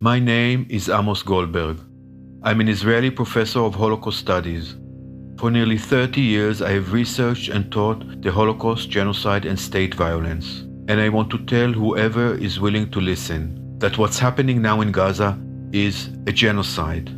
My name is Amos Goldberg. I'm an Israeli professor of Holocaust studies. For nearly 30 years, I have researched and taught the Holocaust, genocide, and state violence. And I want to tell whoever is willing to listen that what's happening now in Gaza is a genocide.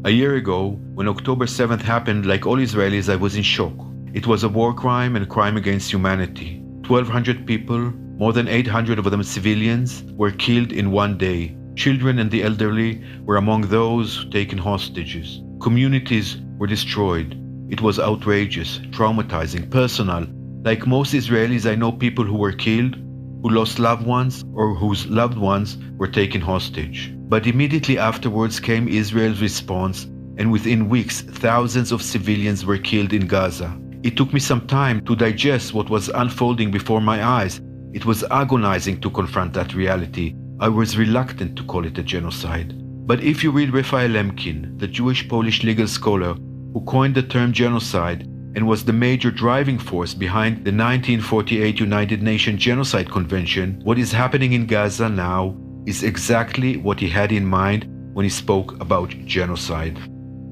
A year ago, when October 7th happened, like all Israelis, I was in shock. It was a war crime and a crime against humanity. 1,200 people, more than 800 of them civilians, were killed in one day. Children and the elderly were among those taken hostages. Communities were destroyed. It was outrageous, traumatizing, personal. Like most Israelis, I know people who were killed, who lost loved ones, or whose loved ones were taken hostage. But immediately afterwards came Israel's response, and within weeks, thousands of civilians were killed in Gaza. It took me some time to digest what was unfolding before my eyes. It was agonizing to confront that reality. I was reluctant to call it a genocide. But if you read Raphael Lemkin, the Jewish-Polish legal scholar who coined the term genocide and was the major driving force behind the 1948 United Nations Genocide Convention, what is happening in Gaza now is exactly what he had in mind when he spoke about genocide.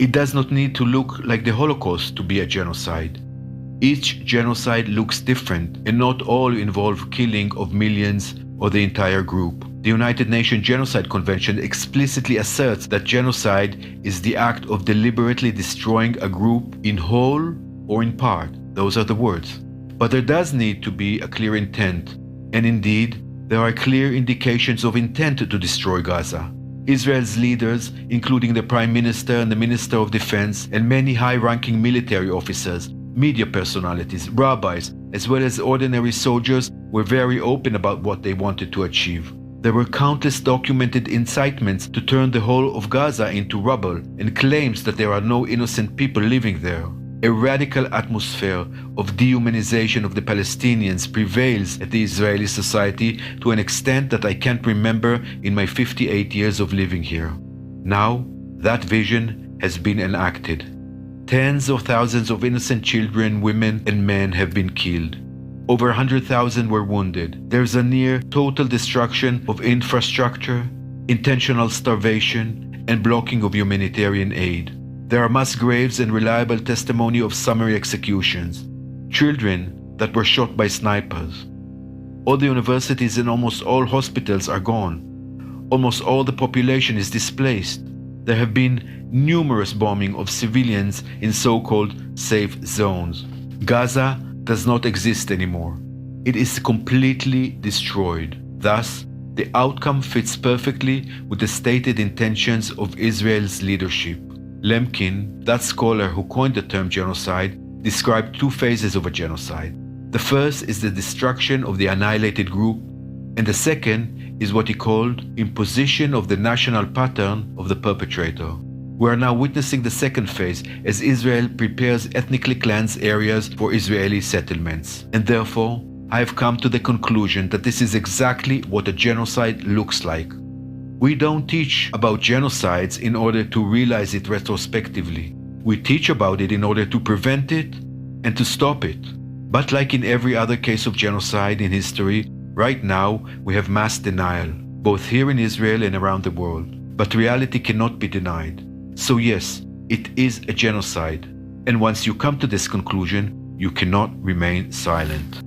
It does not need to look like the Holocaust to be a genocide. Each genocide looks different, and not all involve killing of millions or the entire group. The United Nations Genocide Convention explicitly asserts that genocide is the act of deliberately destroying a group in whole or in part. Those are the words. But there does need to be a clear intent, and indeed, there are clear indications of intent to destroy Gaza. Israel's leaders, including the Prime Minister and the Minister of Defense, and many high-ranking military officers, media personalities, rabbis, as well as ordinary soldiers, were very open about what they wanted to achieve. There were countless documented incitements to turn the whole of Gaza into rubble and claims that there are no innocent people living there. A radical atmosphere of dehumanization of the Palestinians prevails at the Israeli society to an extent that I can't remember in my 58 years of living here. Now, that vision has been enacted. Tens of thousands of innocent children, women, and men have been killed. Over 100,000 were wounded. There's a near total destruction of infrastructure, intentional starvation, and blocking of humanitarian aid. There are mass graves and reliable testimony of summary executions. Children that were shot by snipers. All the universities and almost all hospitals are gone. Almost all the population is displaced. There have been numerous bombing of civilians in so-called safe zones. Gaza does not exist anymore. It is completely destroyed. Thus, the outcome fits perfectly with the stated intentions of Israel's leadership. Lemkin, that scholar who coined the term genocide, described two phases of a genocide. The first is the destruction of the annihilated group, and the second is what he called imposition of the national pattern of the perpetrator. We are now witnessing the second phase as Israel prepares ethnically cleansed areas for Israeli settlements. And therefore, I have come to the conclusion that this is exactly what a genocide looks like. We don't teach about genocides in order to realize it retrospectively. We teach about it in order to prevent it and to stop it. But like in every other case of genocide in history, right now we have mass denial, both here in Israel and around the world. But reality cannot be denied. So yes, it is a genocide. And once you come to this conclusion, you cannot remain silent.